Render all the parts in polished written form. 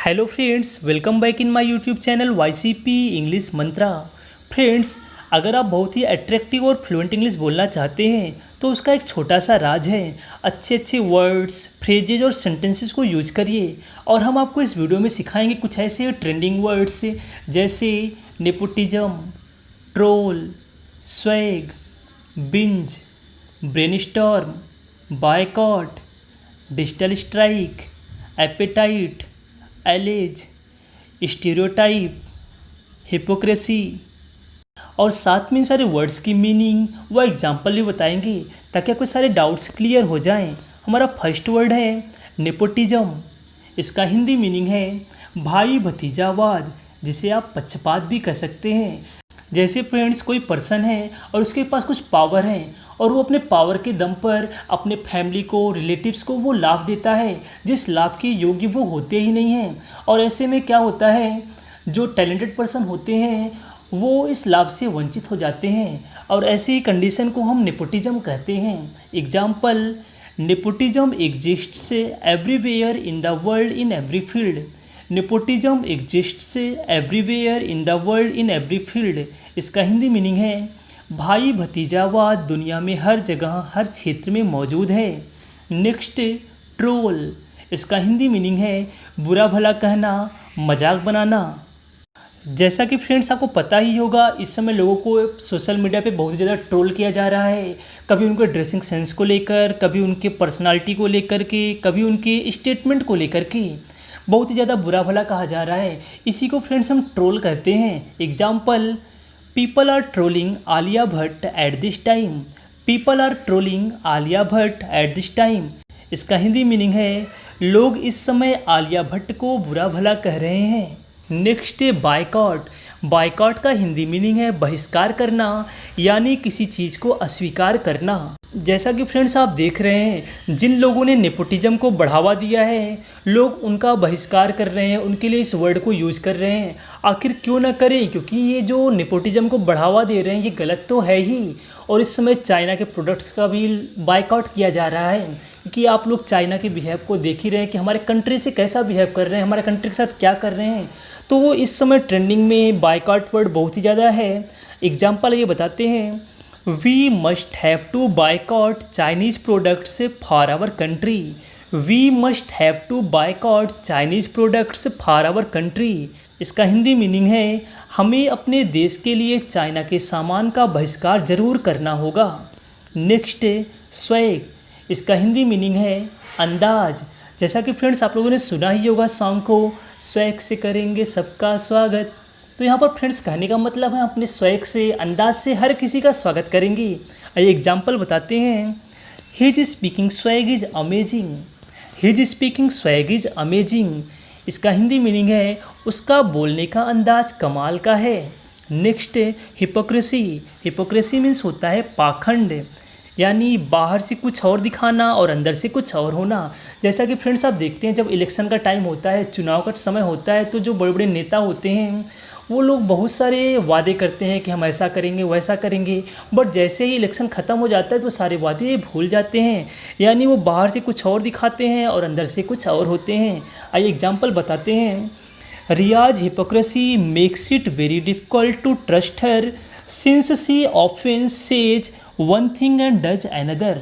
Hello friends, welcome back in my YouTube channel YCP English Mantra. Friends, अगर आप बहुत ही attractive और fluent English बोलना चाहते हैं तो उसका एक छोटा सा राज है। अच्छे अच्छे वर्ड्स, फ्रेजेज और सेंटेंसेस को यूज करिए और हम आपको इस वीडियो में सिखाएंगे कुछ ऐसे ट्रेंडिंग वर्ड्स जैसे nepotism, troll, swag, binge, brainstorm, boycott, digital strike, appetite, allege, stereotype, hypocrisy और साथ में इन सारे वर्ड्स की मीनिंग व एग्जाम्पल भी बताएंगे ताकि आपके सारे डाउट्स क्लियर हो जाएं। हमारा फर्स्ट वर्ड है नेपोटिज्म। इसका हिंदी मीनिंग है भाई भतीजावाद, जिसे आप पक्षपात भी कह सकते हैं। जैसे फ्रेंड्स, कोई पर्सन है और उसके पास कुछ पावर है और वो अपने पावर के दम पर अपने फैमिली को, रिलेटिव्स को वो लाभ देता है जिस लाभ के योग्य वो होते ही नहीं हैं। और ऐसे में क्या होता है, जो टैलेंटेड पर्सन होते हैं वो इस लाभ से वंचित हो जाते हैं और ऐसी ही कंडीशन को हम नेपोटिज्म कहते हैं। Example, nepotism exists everywhere in the world in every field. Nepotism exists everywhere in the world in every field. इसका हिंदी मीनिंग है भाई भतीजावाद दुनिया में हर जगह, हर क्षेत्र में मौजूद है। Next, troll. इसका हिंदी मीनिंग है बुरा भला कहना, मजाक बनाना। जैसा कि फ्रेंड्स आपको पता ही होगा, इस समय लोगों को सोशल मीडिया पे बहुत ज़्यादा ट्रोल किया जा रहा है। कभी उनके ड्रेसिंग सेंस को लेकर, कभी उनके पर्सनालिटी को लेकर के, कभी उनके स्टेटमेंट को लेकर के बहुत ही ज़्यादा बुरा भला कहा जा रहा है। इसी को फ्रेंड्स हम ट्रोल कहते हैं। Example, people are trolling Alia Bhatt at this time. People are trolling Alia Bhatt at this time. इसका हिंदी मीनिंग है लोग इस समय आलिया भट्ट को बुरा भला कह रहे हैं। नेक्स्ट है बायकॉट। बायकॉट का हिंदी मीनिंग है बहिष्कार करना, यानी किसी चीज़ को अस्वीकार करना। जैसा कि फ्रेंड्स आप देख रहे हैं, जिन लोगों ने नेपोटिज्म को बढ़ावा दिया है, लोग उनका बहिष्कार कर रहे हैं, उनके लिए इस वर्ड को यूज़ कर रहे हैं। आखिर क्यों ना करें, क्योंकि ये जो नेपोटिज्म को बढ़ावा दे रहे हैं ये गलत तो है ही। और इस समय चाइना के प्रोडक्ट्स का भी बायकॉट किया जा रहा है, क्योंकि आप लोग चाइना के बिहेव को देख ही रहे हैं कि हमारे कंट्री से कैसा बिहेव कर रहे हैं, हमारे कंट्री के साथ क्या कर रहे हैं। तो वो इस समय ट्रेंडिंग में बायकॉट वर्ड बहुत ही ज़्यादा है। एग्जाम्पल ये बताते हैं, we must have to boycott Chinese products for our country. We must have to boycott Chinese products for our country. इसका हिंदी मीनिंग है हमें अपने देश के लिए चाइना के सामान का बहिष्कार जरूर करना होगा। Next, swag. इसका हिंदी मीनिंग है अंदाज। जैसा कि फ्रेंड्स आप लोगों ने सुना ही होगा सॉन्ग को, स्वैग से करेंगे सबका स्वागत। तो यहाँ पर फ्रेंड्स कहने का मतलब है अपने स्वैग से, अंदाज से हर किसी का स्वागत करेंगे। आइए एग्जाम्पल बताते हैं, his speaking swag is amazing. His speaking swag is amazing. इसका हिंदी मीनिंग है उसका बोलने का अंदाज कमाल का है। Next, hypocrisy. हिपोक्रेसी मीन्स होता है पाखंड, यानी बाहर से कुछ और दिखाना और अंदर से कुछ और होना। जैसा कि फ्रेंड्स आप देखते हैं, जब इलेक्शन का टाइम होता है, चुनाव का समय होता है, तो जो बड़े बड़े नेता होते हैं वो लोग बहुत सारे वादे करते हैं कि हम ऐसा करेंगे वैसा करेंगे, बट जैसे ही इलेक्शन ख़त्म हो जाता है तो सारे वादे भूल जाते हैं, यानी वो बाहर से कुछ और दिखाते हैं और अंदर से कुछ और होते हैं। आइए एग्जाम्पल बताते हैं, Riya's hypocrisy makes it very difficult to trust her since she often says one thing and does another.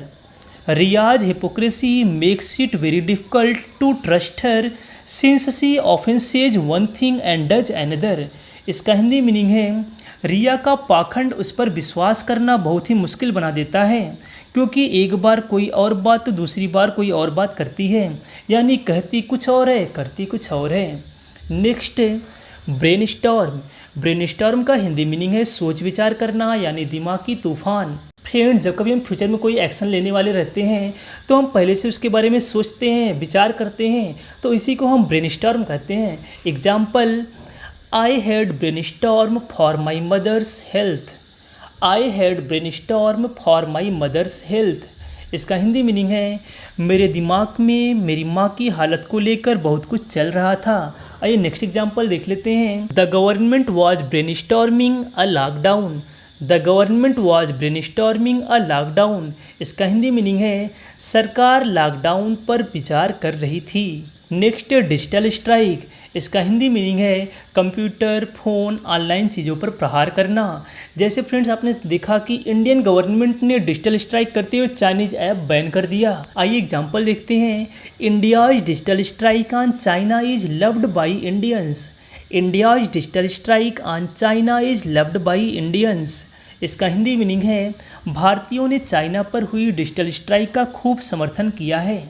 Riya's hypocrisy makes it very difficult to trust her since she often says one thing and does another. इसका Hindi meaning है रिया का पाखंड उस पर विश्वास करना बहुत ही मुश्किल बना देता है, क्योंकि एक बार कोई और बात तो दूसरी बार कोई और बात करती है, यानी कहती कुछ और है करती कुछ और है। Next, brainstorm. ब्रेनस्टॉर्म का हिंदी मीनिंग है सोच विचार करना, यानी दिमागी तूफान। फ्रेंड्स, जब कभी हम फ्यूचर में कोई एक्शन लेने वाले रहते हैं तो हम पहले से उसके बारे में सोचते हैं, विचार करते हैं, तो इसी को हम ब्रेनस्टॉर्म कहते हैं। Example, I had brainstorm for my mother's health. I had brainstorm for my mother's health. इसका हिंदी मीनिंग है मेरे दिमाग में मेरी माँ की हालत को लेकर बहुत कुछ चल रहा था। आइए नेक्स्ट एग्जाम्पल देख लेते हैं, the government was brainstorming a lockdown. The government was brainstorming a lockdown. इसका हिंदी मीनिंग है सरकार लॉकडाउन पर विचार कर रही थी। नेक्स्ट है डिजिटल स्ट्राइक। इसका हिंदी मीनिंग है कंप्यूटर, फ़ोन, ऑनलाइन चीज़ों पर प्रहार करना। जैसे फ्रेंड्स आपने देखा कि इंडियन गवर्नमेंट ने डिजिटल स्ट्राइक करते हुए चाइनीज़ ऐप बैन कर दिया। आइए एग्जांपल देखते हैं। India's digital strike on China is loved by Indians. India's digital strike on China is loved by Indians. इसका हिंदी मीनिंग है भारतीयों ने चाइना पर हुई डिजिटल स्ट्राइक का खूब समर्थन किया है।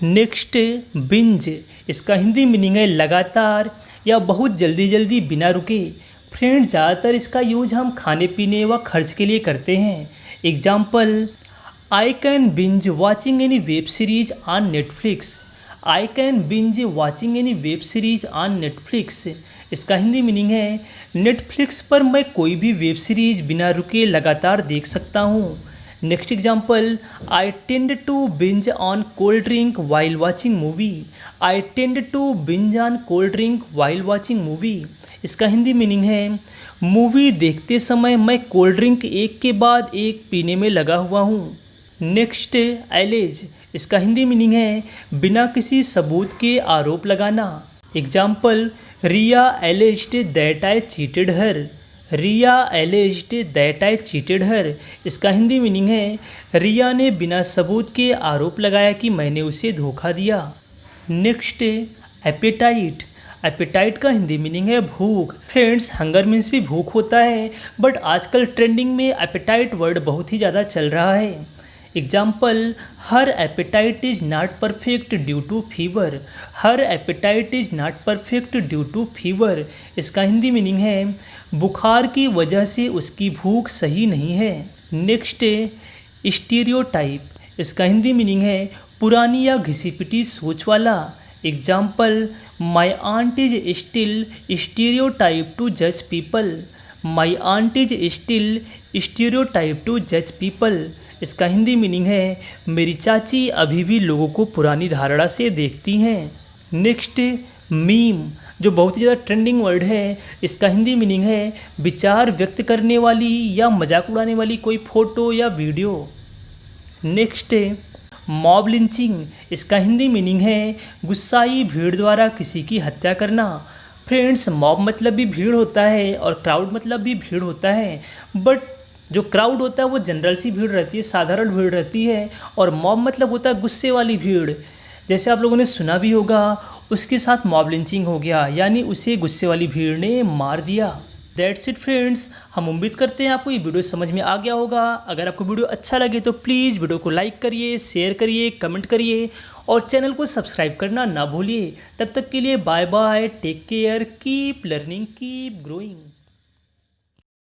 Next binge. इसका हिंदी मीनिंग है लगातार या बहुत जल्दी जल्दी बिना रुके। फ्रेंड ज़्यादातर इसका यूज हम खाने पीने व खर्च के लिए करते हैं। Example, I can binge watching any web series on Netflix. I can binge watching any web series on Netflix. इसका हिंदी मीनिंग है नेटफ्लिक्स पर मैं कोई भी वेब सीरीज बिना रुके लगातार देख सकता हूँ। Next example, I tend to binge on cold drink while watching movie. I tend to binge on cold drink while watching movie. इसका हिंदी मीनिंग है मूवी देखते समय मैं कोल्ड ड्रिंक एक के बाद एक पीने में लगा हुआ हूँ। Next alleged. इसका हिंदी मीनिंग है बिना किसी सबूत के आरोप लगाना। Example, Riya alleged that I cheated her. Riya alleged that I cheated her. इसका हिंदी मीनिंग है रिया ने बिना सबूत के आरोप लगाया कि मैंने उसे धोखा दिया। Next apatite. एपेटाइट का हिंदी मीनिंग है भूख। फ्रेंड्स हंगर मीन्स भी भूख होता है, बट आजकल ट्रेंडिंग में एपेटाइट वर्ड बहुत ही ज़्यादा चल रहा है। Example, her appetite is not perfect due to fever. Her appetite is not perfect due to fever. इसका हिंदी मीनिंग है बुखार की वजह से उसकी भूख सही नहीं है। Next stereotype. इसका हिंदी मीनिंग है पुरानी या घिसी पिटी सोच वाला। Example, my aunt is still stereotype to जज people. My aunt is still stereotype to जज पीपल। इसका हिंदी मीनिंग है मेरी चाची अभी भी लोगों को पुरानी धारणा से देखती हैं। नेक्स्ट मीम, जो बहुत ही ज़्यादा ट्रेंडिंग वर्ड है। इसका हिंदी मीनिंग है विचार व्यक्त करने वाली या मजाक उड़ाने वाली कोई फ़ोटो या वीडियो। Next mob lynching. इसका हिंदी मीनिंग है गुस्साई भीड़ द्वारा किसी की हत्या करना। फ्रेंड्स मॉब मतलब भी भीड़ होता है और क्राउड मतलब भी भीड़ होता है, बट जो क्राउड होता है वो जनरल सी भीड़ रहती है, साधारण भीड़ रहती है, और मॉब मतलब होता है गुस्से वाली भीड़। जैसे आप लोगों ने सुना भी होगा उसके साथ मॉब लिंचिंग हो गया, यानी उसे गुस्से वाली भीड़ ने मार दिया। That's it friends. हम उम्मीद करते हैं आपको ये वीडियो समझ में आ गया होगा। अगर आपको वीडियो अच्छा लगे तो प्लीज़ वीडियो को लाइक करिए, शेयर करिए, कमेंट करिए और चैनल को सब्सक्राइब करना ना भूलिए। तब तक के लिए bye bye, take care, keep learning, keep growing.